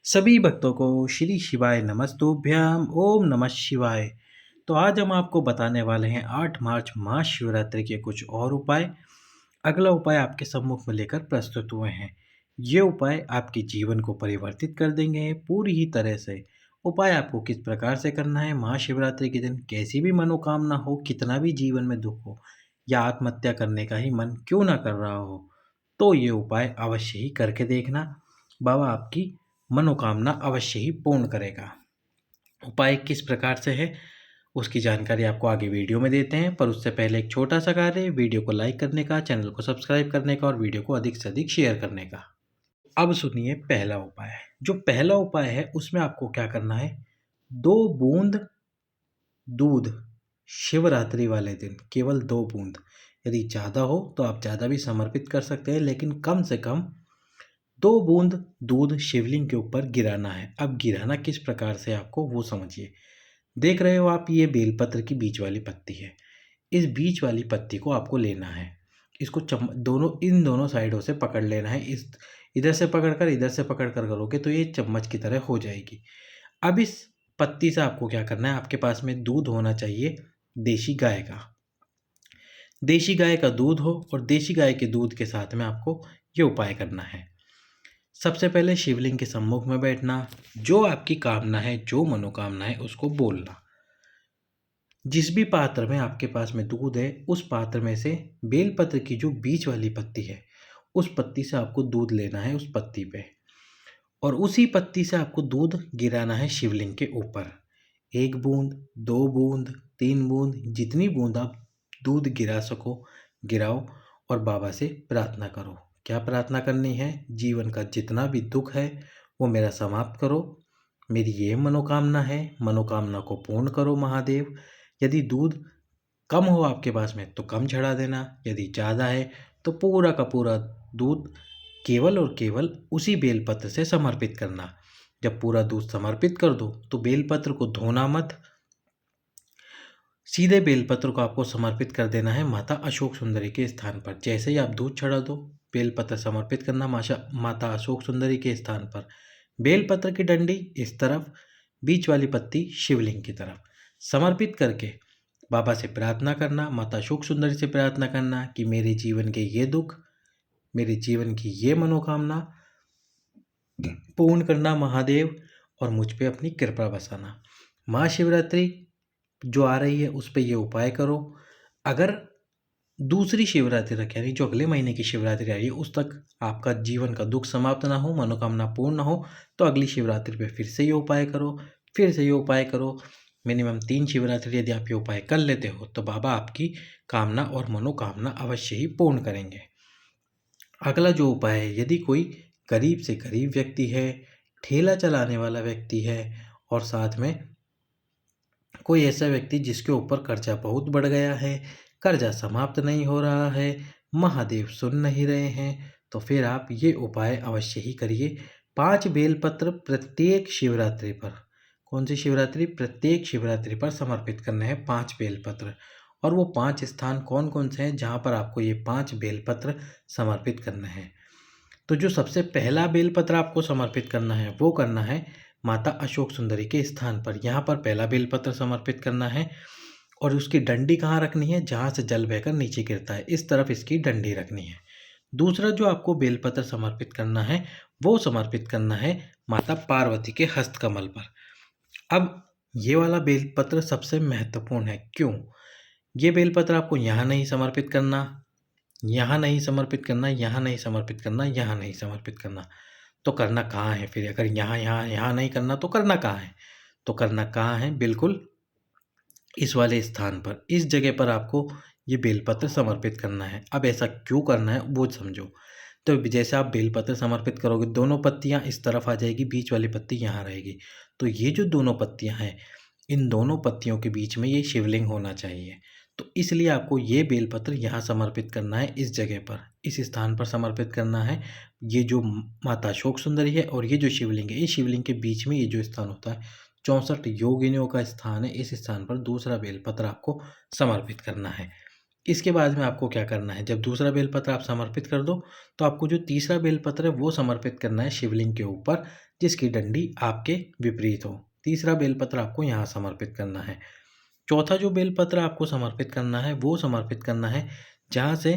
सभी भक्तों को श्री शिवाय नमस्तुभ्यम ओम नमः शिवाय। तो आज हम आपको बताने वाले हैं 8 मार्च महाशिवरात्रि के कुछ और उपाय। अगला उपाय आपके सम्मुख में लेकर प्रस्तुत हुए हैं। ये उपाय आपके जीवन को परिवर्तित कर देंगे पूरी ही तरह से। उपाय आपको किस प्रकार से करना है, महाशिवरात्रि के दिन कैसी भी मनोकामना हो, कितना भी जीवन में दुख हो या आत्महत्या करने का ही मन क्यों ना कर रहा हो, तो ये उपाय अवश्य ही करके देखना। बाबा आपकी मनोकामना अवश्य ही पूर्ण करेगा। उपाय किस प्रकार से है उसकी जानकारी आपको आगे वीडियो में देते हैं, पर उससे पहले एक छोटा सा कार्य, वीडियो को लाइक करने का, चैनल को सब्सक्राइब करने का और वीडियो को अधिक से अधिक शेयर करने का। अब सुनिए पहला उपाय। जो पहला उपाय है उसमें आपको क्या करना है, 2 बूंद दूध शिवरात्रि वाले दिन, केवल 2 बूंद। यदि ज़्यादा हो तो आप ज़्यादा भी समर्पित कर सकते हैं, लेकिन कम से कम 2 बूंद दूध शिवलिंग के ऊपर गिराना है। अब गिराना किस प्रकार से आपको वो समझिए। देख रहे हो आप, ये बेलपत्र की बीच वाली पत्ती है। इस बीच वाली पत्ती को आपको लेना है। इसको इन दोनों साइडों से पकड़ लेना है। इस इधर से पकड़कर इधर से पकड़कर करोगे तो ये चम्मच की तरह हो जाएगी। अब इस पत्ती से आपको क्या करना है, आपके पास में दूध होना चाहिए देशी गाय का। देशी गाय का दूध हो और देशी गाय के दूध के साथ में आपको ये उपाय करना है। सबसे पहले शिवलिंग के सम्मुख में बैठना, जो आपकी कामना है, जो मनोकामना है उसको बोलना। जिस भी पात्र में आपके पास में दूध है, उस पात्र में से बेलपत्र की जो बीच वाली पत्ती है, उस पत्ती से आपको दूध लेना है उस पत्ती पे, और उसी पत्ती से आपको दूध गिराना है शिवलिंग के ऊपर। 1 बूंद, 2 बूंद, 3 बूंद, जितनी बूंद आप दूध गिरा सको गिराओ और बाबा से प्रार्थना करो। क्या प्रार्थना करनी है, जीवन का जितना भी दुख है वो मेरा समाप्त करो, मेरी ये मनोकामना है, मनोकामना को पूर्ण करो महादेव। यदि दूध कम हो आपके पास में तो कम चढ़ा देना, यदि ज़्यादा है तो पूरा का पूरा दूध केवल और केवल उसी बेलपत्र से समर्पित करना। जब पूरा दूध समर्पित कर दो तो बेलपत्र को धोना मत, सीधे बेलपत्र को आपको समर्पित कर देना है माता अशोक सुंदरी के स्थान पर। जैसे ही आप दूध चढ़ा दो, बेलपत्र समर्पित करना माता अशोक सुंदरी के स्थान पर। बेलपत्र की डंडी इस तरफ, बीच वाली पत्ती शिवलिंग की तरफ समर्पित करके बाबा से प्रार्थना करना, माता अशोक सुंदरी से प्रार्थना करना कि मेरे जीवन के ये दुख, मेरे जीवन की ये मनोकामना पूर्ण करना महादेव, और मुझ पे अपनी कृपा बसाना। महाशिवरात्रि जो आ रही है उस पे ये उपाय करो। अगर दूसरी शिवरात्रि तक, यानी जो अगले महीने की शिवरात्रि आ रही है, उस तक आपका जीवन का दुख समाप्त ना हो, मनोकामना पूर्ण ना हो, तो अगली शिवरात्रि पे फिर से ये उपाय करो, फिर से ये उपाय करो। मिनिमम 3 शिवरात्रि यदि आप ये उपाय कर लेते हो तो बाबा आपकी कामना और मनोकामना अवश्य ही पूर्ण करेंगे। अगला जो उपाय है, यदि कोई गरीब से गरीब व्यक्ति है, ठेला चलाने वाला व्यक्ति है, और साथ में कोई ऐसा व्यक्ति जिसके ऊपर कर्जा बहुत बढ़ गया है, कर्जा समाप्त नहीं हो रहा है, महादेव सुन नहीं रहे हैं, तो फिर आप ये उपाय अवश्य ही करिए। 5 बेलपत्र प्रत्येक शिवरात्रि पर, कौन सी शिवरात्रि, प्रत्येक शिवरात्रि पर समर्पित करने हैं 5 बेलपत्र। और वो 5 स्थान कौन कौन से हैं जहाँ पर आपको ये 5 बेलपत्र समर्पित करने हैं। तो जो सबसे पहला बेलपत्र आपको समर्पित करना है वो करना है माता अशोक सुंदरी के स्थान पर। यहाँ पर पहला बेलपत्र समर्पित करना है, और उसकी डंडी कहाँ रखनी है, जहाँ से जल बहकर नीचे गिरता है, इस तरफ इसकी डंडी रखनी है। दूसरा जो आपको बेलपत्र समर्पित करना है वो समर्पित करना है माता पार्वती के हस्तकमल पर। अब ये वाला बेलपत्र सबसे महत्वपूर्ण है। क्यों? ये बेलपत्र आपको यहाँ नहीं समर्पित करना, यहाँ नहीं समर्पित करना, यहाँ नहीं समर्पित करना, यहाँ नहीं समर्पित करना। तो करना कहाँ है फिर? अगर यहाँ यहाँ यहाँ नहीं करना तो करना कहाँ है? तो करना कहाँ है, बिल्कुल इस वाले स्थान पर, इस जगह पर आपको ये बेलपत्र समर्पित करना है। अब ऐसा क्यों करना है वो समझो। तो जैसे आप बेलपत्र समर्पित करोगे, दोनों पत्तियाँ इस तरफ आ जाएगी, बीच वाली पत्ती यहाँ रहेगी। तो ये जो दोनों पत्तियाँ हैं, इन दोनों पत्तियों के बीच में ये शिवलिंग होना चाहिए। तो इसलिए आपको ये बेलपत्र यहाँ समर्पित करना है, इस जगह पर, इस स्थान पर समर्पित करना है। ये जो माता अशोक सुंदरी है और ये जो शिवलिंग है, इस शिवलिंग के बीच में ये जो स्थान होता है, 64 योगिनियों का स्थान है, इस स्थान पर दूसरा बेलपत्र आपको समर्पित करना है। इसके बाद में आपको क्या करना है, जब दूसरा बेलपत्र आप समर्पित कर दो तो आपको जो तीसरा बेलपत्र है वो समर्पित करना है शिवलिंग के ऊपर, जिसकी डंडी आपके विपरीत हो। तीसरा बेलपत्र आपको यहाँ समर्पित करना है। चौथा जो बेलपत्र आपको समर्पित करना है वो समर्पित करना है जहाँ से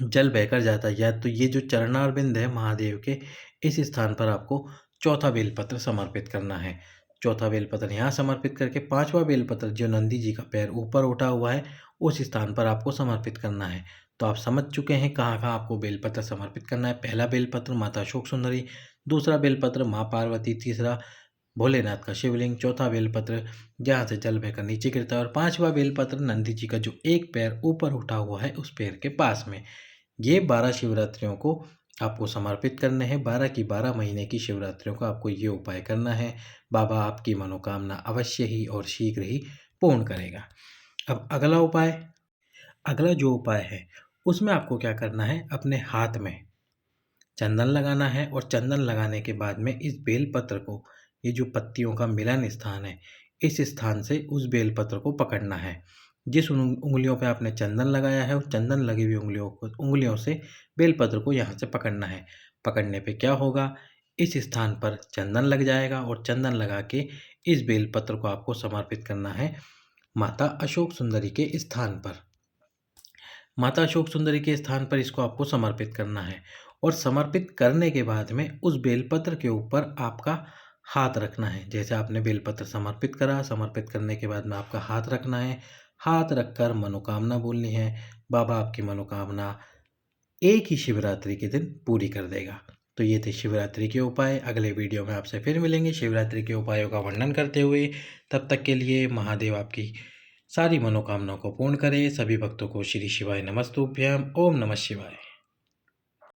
जल बहकर जाता है, या तो ये जो चरणारविंद है महादेव के, इस स्थान पर आपको चौथा बेलपत्र समर्पित करना है। चौथा बेलपत्र यहाँ समर्पित करके पांचवा बेलपत्र जो नंदी जी का पैर ऊपर उठा हुआ है उस स्थान पर आपको समर्पित करना है। तो आप समझ चुके हैं कहाँ कहाँ आपको बेलपत्र समर्पित करना है। पहला बेलपत्र माता अशोक सुंदरी, दूसरा बेलपत्र माँ पार्वती, तीसरा भोलेनाथ का शिवलिंग, चौथा बेलपत्र जहाँ से जल बहकर नीचे गिरता है, और पांचवा बेलपत्र नंदी जी का जो एक पैर ऊपर उठा हुआ है उस पैर के पास में। ये 12 शिवरात्रियों को आपको समर्पित करने हैं। 12 की 12 महीने की शिवरात्रियों को आपको ये उपाय करना है। बाबा आपकी मनोकामना अवश्य ही और शीघ्र ही पूर्ण करेगा। अब अगला जो उपाय है उसमें आपको क्या करना है, अपने हाथ में चंदन लगाना है, और चंदन लगाने के बाद में इस बेलपत्र को, ये जो पत्तियों का मिलन स्थान है, इस स्थान से उस बेलपत्र को पकड़ना है। जिस उंगलियों पे आपने चंदन लगाया है उस चंदन लगी हुई उंगलियों से बेलपत्र को यहाँ से पकड़ना है। पकड़ने पे क्या होगा, इस स्थान पर चंदन लग जाएगा, और चंदन लगा के इस बेलपत्र को आपको समर्पित करना है माता अशोक सुंदरी के स्थान पर। माता अशोक सुंदरी के स्थान पर इसको आपको समर्पित करना है, और समर्पित करने के बाद में उस बेलपत्र के ऊपर आपका हाथ रखना है। जैसे आपने बेलपत्र समर्पित करा, समर्पित करने के बाद में आपका हाथ रखना है। हाथ रखकर मनोकामना बोलनी है। बाबा आपकी मनोकामना एक ही शिवरात्रि के दिन पूरी कर देगा। तो ये थे शिवरात्रि के उपाय। अगले वीडियो में आपसे फिर मिलेंगे शिवरात्रि के उपायों का वर्णन करते हुए। तब तक के लिए महादेव आपकी सारी मनोकामनाओं को पूर्ण करे। सभी भक्तों को श्री शिवाय नमस्तुभ्यम। ओम नमः शिवाय।